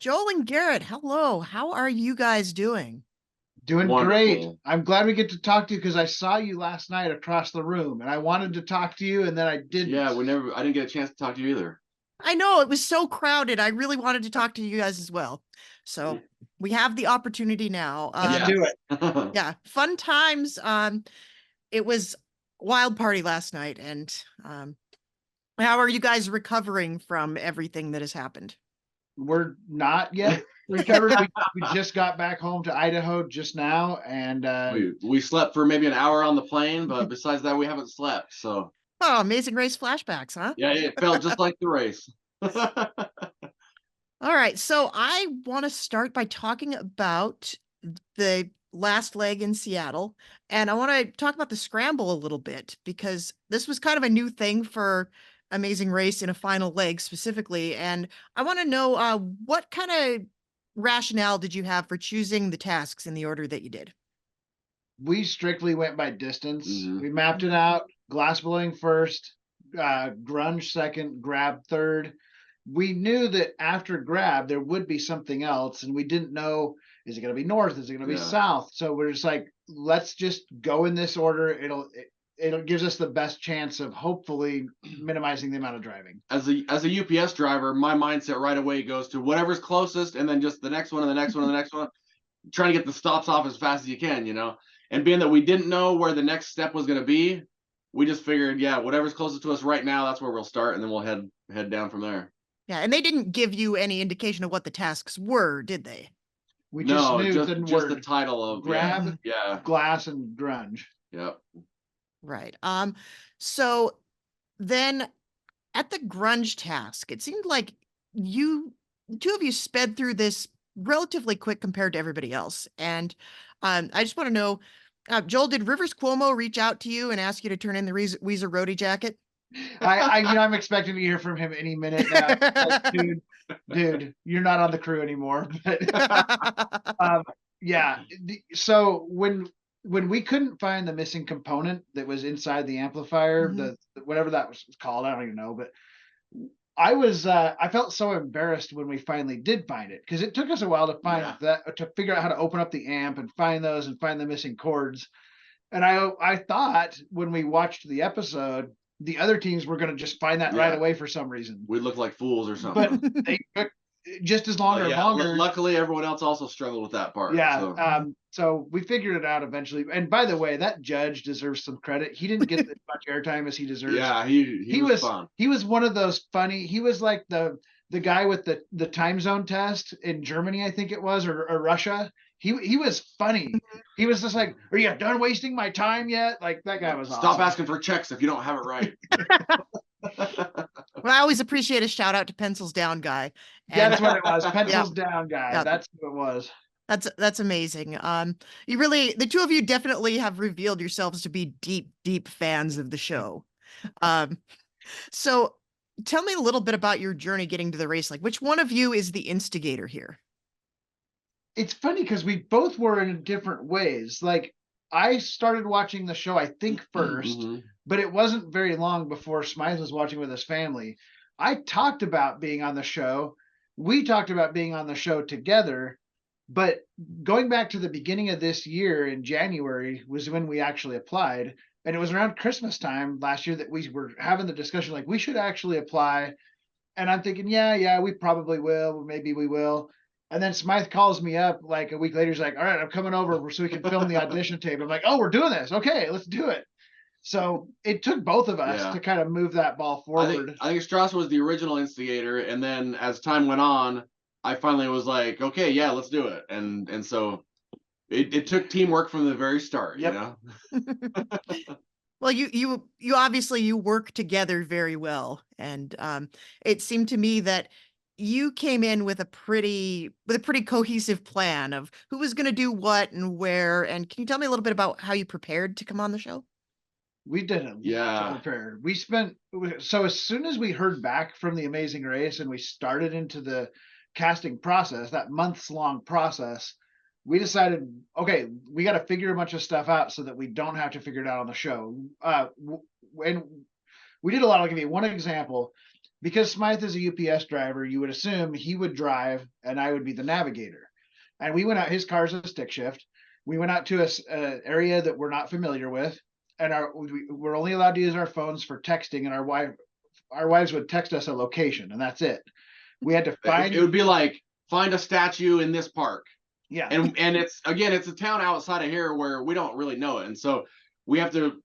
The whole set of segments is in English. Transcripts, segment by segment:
Joel and Garrett, hello. How are you guys doing? Doing great. Wonderful. I'm glad we get to talk to you because I saw you last night across the room and I wanted to talk to you and then I didn't. Yeah, I didn't get a chance to talk to you either. I know it was so crowded. I really wanted to talk to you guys as well. So we have the opportunity now. Let's do it. Yeah, fun times. It was wild party last night, and how are you guys recovering from everything that has happened? We're not yet recovered. We just got back home to Idaho just now and we slept for maybe an hour on the plane, but besides that, we haven't slept. So Oh, Amazing Race flashbacks, huh? yeah, it felt just like the race. All right, so I want to start by talking about the last leg in Seattle, and I want to talk about the scramble a little bit because this was kind of a new thing for Amazing Race in a final leg specifically, and I want to know what kind of rationale did you have for choosing the tasks in the order that you did? we strictly went by distance. Mhm. We mapped it out. Glass blowing first, grunge second, grab third. We knew that after grab there would be something else, and we didn't know, is it going to be north? Is it going to be Yeah. south? So we're just like, let's just go in this order. It gives us the best chance of hopefully minimizing the amount of driving. As a UPS driver, my mindset right away goes to whatever's closest, and then just the next one and the next one and the next one, trying to get the stops off as fast as you can, you know. And being that we didn't know where the next step was going to be, we just figured, yeah, whatever's closest to us right now, that's where we'll start, and then we'll head down from there. Yeah, and they didn't give you any indication of what the tasks were, did they? We just No, knew just word the title of grab, yeah, glass, and grunge. yeah. Right. So then at the grunge task, it seemed like the two of you sped through this relatively quick compared to everybody else. And I just want to know, Joel, did Rivers Cuomo reach out to you and ask you to turn in the Weezer Roadie jacket? I'm expecting to hear from him any minute now. Like, dude, you're not on the crew anymore. But yeah. So when we couldn't find the missing component that was inside the amplifier, the whatever that was called, I don't even know, but I felt so embarrassed when we finally did find it because it took us a while to find that, to figure out how to open up the amp and find those and find the missing cords. And I thought when we watched the episode, the other teams were going to just find that right away for some reason. We look like fools or something. But they took just as long or longer. Luckily, everyone else also struggled with that part. Yeah. So we figured it out eventually. And by the way, that judge deserves some credit. He didn't get as much airtime as he deserves. Yeah, he was fun. He was one of those funny. He was like the guy with the time zone test in Germany, I think it was, or Russia. He was funny. He was just like, "Are you done wasting my time yet?" Like that guy was. Stop awesome. asking for checks if you don't have it right. Well, I always appreciate a shout out to Pencils Down guy. And that's what it was. Pencils Down guy. Yep. That's what it was. That's amazing. The two of you definitely have revealed yourselves to be deep fans of the show. So tell me a little bit about your journey getting to the race. Like, which one of you is the instigator here? It's funny because we both were in different ways. Like, I started watching the show, I think, first, but it wasn't very long before Smythe was watching with his family. I talked about being on the show. We talked about being on the show together, but going back to the beginning of this year in January was when we actually applied. And it was around Christmas time last year that we were having the discussion, like, we should actually apply. And I'm thinking, yeah, we probably will. Maybe we will. And then Smythe calls me up like a week later. He's like, all right, I'm coming over so we can film the audition tape. I'm like, oh, we're doing this. Okay, let's do it. So it took both of us to kind of move that ball forward. I think Strasser was the original instigator. And then as time went on, I finally was like, okay, yeah, let's do it. And so it took teamwork from the very start, you know? Well, you obviously you work together very well. And it seemed to me that you came in with a pretty cohesive plan of who was going to do what and where. And can you tell me a little bit about how you prepared to come on the show? We didn't. Prepared. So as soon as we heard back from the Amazing Race and we started into the casting process, that months-long process, we decided, okay, we got to figure a bunch of stuff out so that we don't have to figure it out on the show. And we did a lot. I'll give you one example. because Smythe is a UPS driver, you would assume he would drive and I would be the navigator. And we went out, his car's a stick shift. We went out to a area that we're not familiar with. And we're only allowed to use our phones for texting, and our wives would text us a location, and that's it. We had to find. It would be like, find a statue in this park. Yeah. And it's a town outside of here where we don't really know it. And so we have to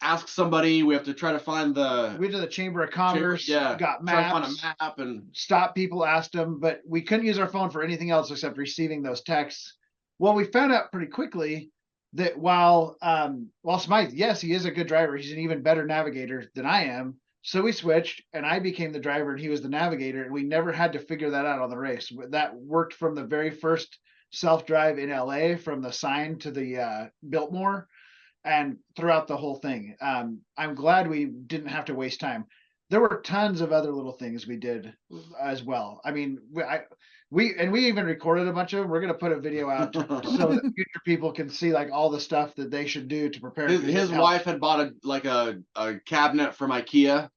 ask somebody, we have to try to find we went to the Chamber of Commerce, got maps, find a map and stop people, asked them, but we couldn't use our phone for anything else except receiving those texts. Well, we found out pretty quickly that while Smythe, yes, he is a good driver, he's an even better navigator than I am. So we switched, and I became the driver and he was the navigator, and we never had to figure that out on the race. That worked from the very first self-drive in LA, from the sign to the Biltmore, and throughout the whole thing. I'm glad we didn't have to waste time. There were tons of other little things we did as well. I mean, we even recorded a bunch of them. We're going to put a video out so that future people can see like all the stuff that they should do to prepare. His wife had bought a cabinet from IKEA,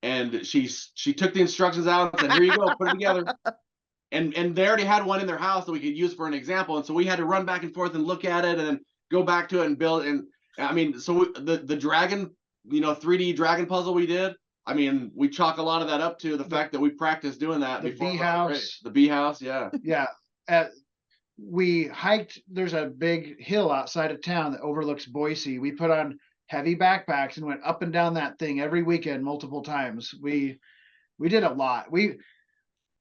and she took the instructions out and said, "Here you go, put it together." And they already had one in their house that we could use for an example. And so we had to run back and forth and look at it and then go back to it and build. And I mean, so the dragon, 3D dragon puzzle we did, I mean, we chalk a lot of that up to the fact that we practiced doing that before. The bee house, yeah. Yeah. We hiked, there's a big hill outside of town that overlooks Boise. We put on heavy backpacks and went up and down that thing every weekend, multiple times. We did a lot. We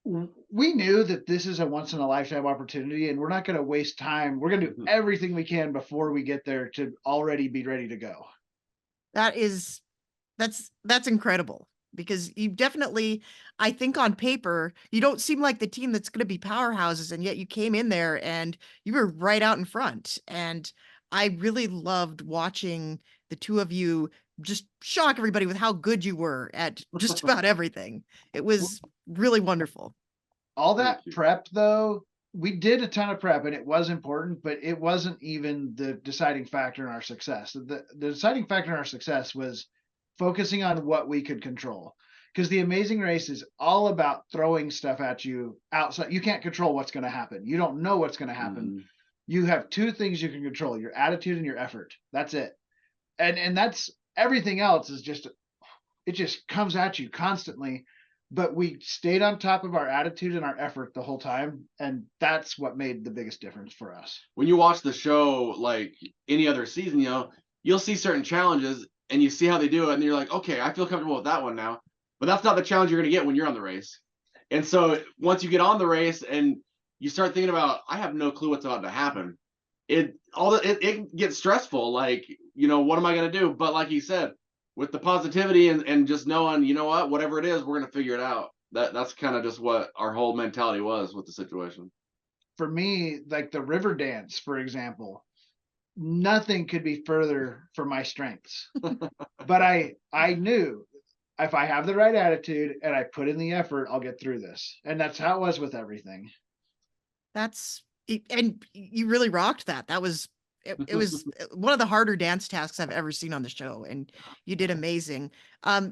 knew that this is a once in a lifetime opportunity, and we're not going to waste time. We're going to do everything we can before we get there to already be ready to go. That's incredible, because you definitely, I think on paper, you don't seem like the team that's going to be powerhouses, and yet you came in there and you were right out in front. And I really loved watching the two of you just shock everybody with how good you were at just about everything. It was really wonderful. All that prep, though, we did a ton of prep, and it was important, but it wasn't even the deciding factor in our success. The deciding factor in our success was focusing on what we could control, because the Amazing Race is all about throwing stuff at you outside. You can't control what's going to happen. You don't know what's going to happen. You have two things you can control: your attitude and your effort. That's it. And that's everything else is just, it just comes at you constantly. But we stayed on top of our attitude and our effort the whole time, and that's what made the biggest difference for us. When you watch the show, like any other season, you'll see certain challenges and you see how they do it, and you're like, okay, I feel comfortable with that one now. But that's not the challenge you're going to get when you're on the race. And so once you get on the race and you start thinking about, I have no clue what's about to happen, it gets stressful. Like, what am I going to do? But like you said, with the positivity and just knowing, whatever it is, we're going to figure it out. That's kind of just what our whole mentality was with the situation. For me, like the river dance, for example, nothing could be further from my strengths. But I knew if I have the right attitude and I put in the effort, I'll get through this. And that's how it was with everything. And you really rocked that. That was, it was one of the harder dance tasks I've ever seen on the show, and you did amazing.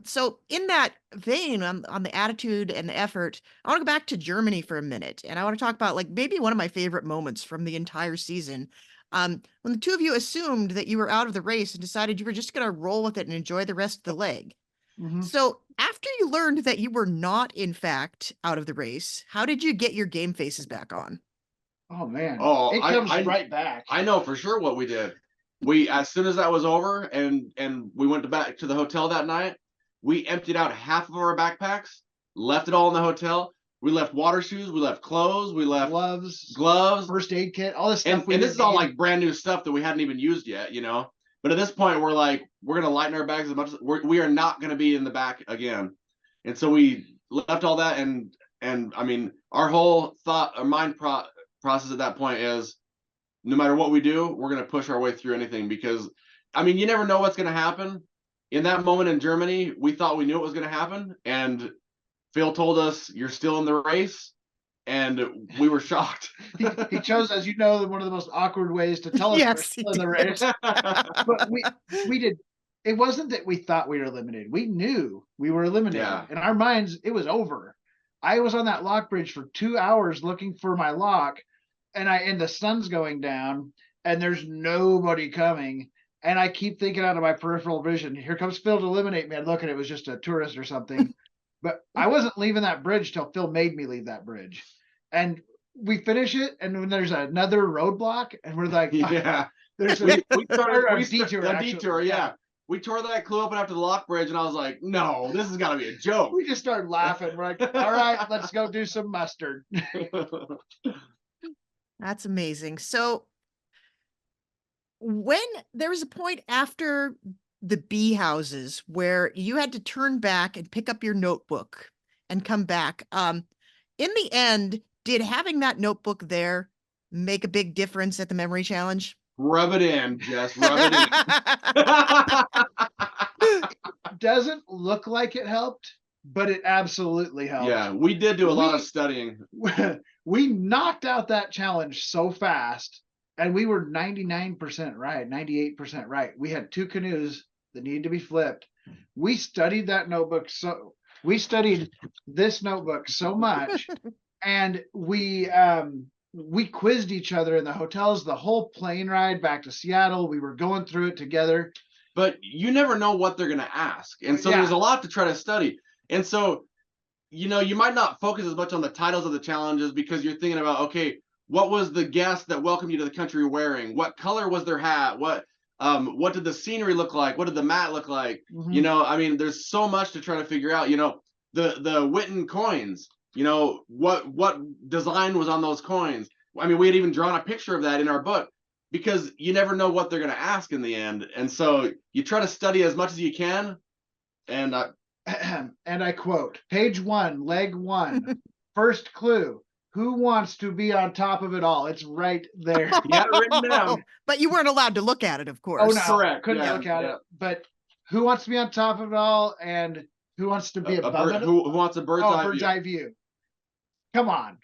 So in that vein, on the attitude and the effort, I want to go back to Germany for a minute, and I want to talk about like maybe one of my favorite moments from the entire season. When the two of you assumed that you were out of the race and decided you were just going to roll with it and enjoy the rest of the leg. So after you learned that you were not, in fact, out of the race, how did you get your game faces back on? Oh man. Oh, it comes right back. I know for sure what we did. As soon as that was over and we went back to the hotel that night, we emptied out half of our backpacks, left it all in the hotel. We left water shoes, we left clothes, we left gloves, first aid kit, all this stuff. And this is all like brand new stuff that we hadn't even used yet, But at this point, we're like, we're going to lighten our bags as much as we are not going to be in the back again. And so we left all that. And I mean, our whole mind process at that point is, no matter what we do, we're going to push our way through anything, because I mean, you never know what's going to happen. In that moment in Germany, we thought we knew what was going to happen, and Phil told us, you're still in the race, and we were shocked. He chose, as you know, one of the most awkward ways to tell us we're still in the race. But we did it wasn't that we thought we were eliminated. We knew we were eliminated. Yeah. In our minds, it was over. I was on that lock bridge for 2 hours looking for my lock, and the sun's going down, and there's nobody coming. And I keep thinking out of my peripheral vision, here comes Phil to eliminate me. I look, and it was just a tourist or something. But I wasn't leaving that bridge till Phil made me leave that bridge. And we finish it, and when there's another roadblock, and we're like, yeah, there's we started a detour, yeah. We tore that clue open after the lock bridge, and I was like, no, this has got to be a joke. We just started laughing. We're like, all right, let's go do some mustard. That's amazing. So when there was a point after the bee houses where you had to turn back and pick up your notebook and come back, in the end, did having that notebook there make a big difference at the memory challenge? Rub it in, Jess. Rub it in. Doesn't look like it helped, but it absolutely helped. Yeah, we did do a lot of studying. We knocked out that challenge so fast, and we were 99% right, 98% right. We had 2 canoes that needed to be flipped. We studied that notebook we studied this notebook so much, and we quizzed each other in the hotels the whole plane ride back to Seattle. We were going through it together. But you never know what they're going to ask. And so there's a lot to try to study. And so, you know, you might not focus as much on the titles of the challenges because you're thinking about, okay, what was the guest that welcomed you to the country wearing? What color was their hat? What did the scenery look like? What did the mat look like? Mm-hmm. You know, I mean, there's so much to try to figure out. You know, the Witten coins, you know, what design was on those coins? I mean, we had even drawn a picture of that in our book, because you never know what they're going to ask in the end. And so you try to study as much as you can. And I quote, page 1, leg 1, first clue, who wants to be on top of it all? It's right there. You had it written down. But you weren't allowed to look at it, of course. Oh, no. Correct. Couldn't look at it. But who wants to be on top of it all, and who wants to be above it? Who wants a bird's eye view? Come on.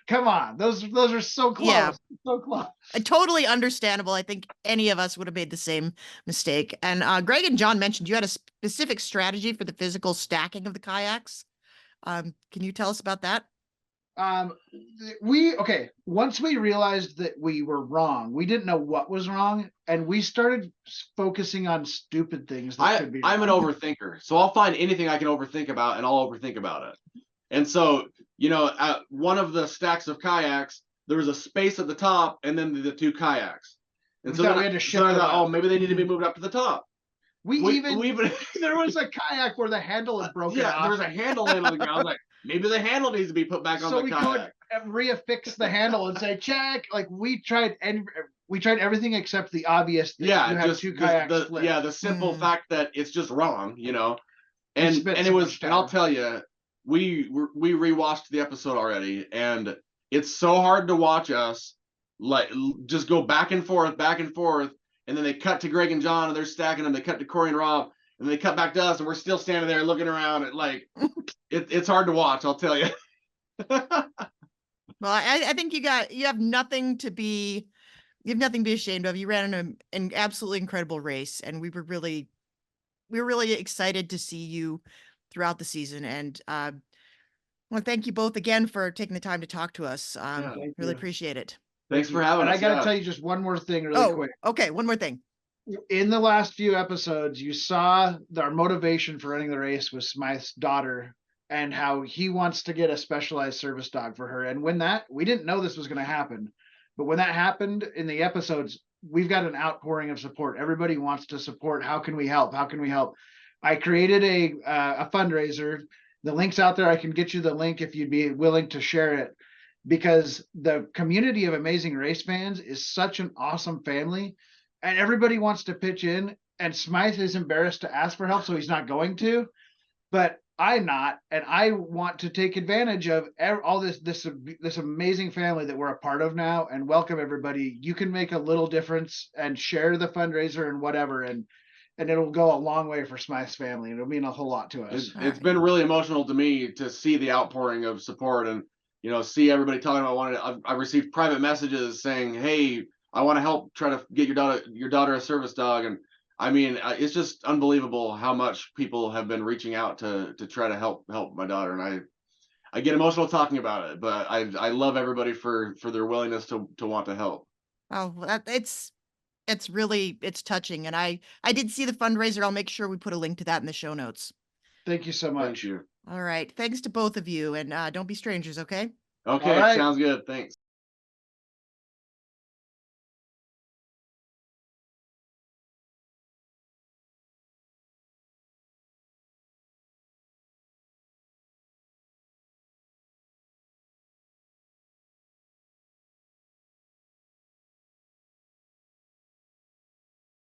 Those are so close. Yeah. So close. Totally understandable. I think any of us would have made the same mistake. And Greg and John mentioned you had a specific strategy for the physical stacking of the kayaks. Can you tell us about that? Once we realized that we were wrong, we didn't know what was wrong, and we started focusing on stupid things that could be wrong. I'm an overthinker, so I'll find anything I can overthink about, and I'll overthink about it. And so, you know, at one of the stacks of kayaks, there was a space at the top, and then the 2 kayaks. And so we had to shift I thought, oh, maybe they need to be moved up to the top. We even there was a kayak where the handle had broken off. There was a handle laying on the ground. I was like, maybe the handle needs to be put back on the kayak. So we could reaffix the handle and say, check. Like, we tried everything except the obvious thing. Yeah, you have 2 kayaks split. Yeah, the simple fact that it's just wrong, you know. And it was, and I'll tell you, we rewatched the episode already, and it's so hard to watch us like just go back and forth, and then they cut to Greg and John, and they're stacking them. They cut to Corey and Rob, and they cut back to us, and we're still standing there looking around. At like, it's hard to watch. I'll tell you. Well, I think you have nothing to be ashamed of. You ran an absolutely incredible race, and we were really excited to see you throughout the season. And I want to thank you both again for taking the time to talk to us. Really appreciate it. Thanks for having us. And I got to tell you just one more thing really quick. Okay, one more thing. In the last few episodes, you saw our motivation for running the race was Smythe's daughter, and how he wants to get a specialized service dog for her. And we didn't know this was going to happen, but when that happened in the episodes, we've got an outpouring of support. Everybody wants to support. How can we help? I created a fundraiser. The link's out there. I can get you the link if you'd be willing to share it, because the community of Amazing Race fans is such an awesome family, and everybody wants to pitch in, and Smythe is embarrassed to ask for help, so he's not going to, but I'm not, and I want to take advantage of all this amazing family that we're a part of now, and welcome everybody. You can make a little difference and share the fundraiser and whatever, and it'll go a long way for Smythe's family. It'll mean a whole lot to us. It's been really emotional to me to see the outpouring of support, and you know, see everybody talking about I received private messages saying, "Hey, I want to help try to get your daughter a service dog," and I mean, it's just unbelievable how much people have been reaching out to try to help my daughter, and I get emotional talking about it, but I love everybody for their willingness to want to help. Oh, it's really it's touching, and I did see the fundraiser. I'll make sure we put a link to that in the show notes. Thank you so Thank much. you. All right. Thanks to both of you, and don't be strangers, okay? All Okay, right. sounds good. Thanks.